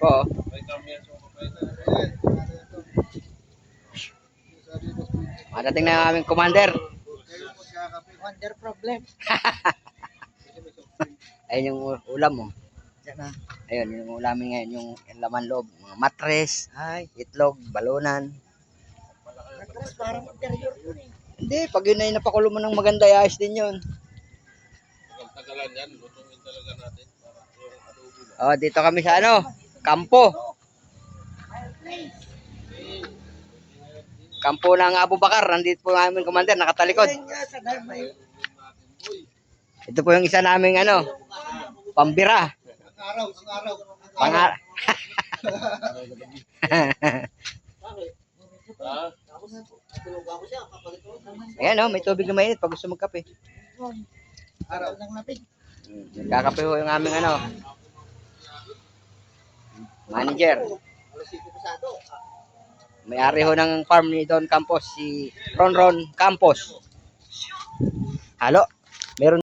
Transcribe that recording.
Po. Madating na yung aming commander. Wonder problem. Ayun yung ulam mo. Yan na. Ayun, yung ulamin ngayon, yung laman loob. Mga matres, Ay, itlog, balunan. matras parang interior yun eh. Hindi, pag yun ay napakulo mo ng maganda, ayos din yun. Tagalan yan, lutuin talaga natin. Oh, dito kami sa ano, kampo. Kampo ng Abu Bakar. Nandito po namin commander, nakatalikod. Ayun nga, sa may Ito po yung isa naming ano, pambira. ang araw. Pangar. Ayan oh, may tubig na mainit pag gusto magkape. Araw ng lapig. Nagkakape ho yung aming ano, manager. May-ari ho ng farm ni Don Campos, si Ronron Campos. Halo, meron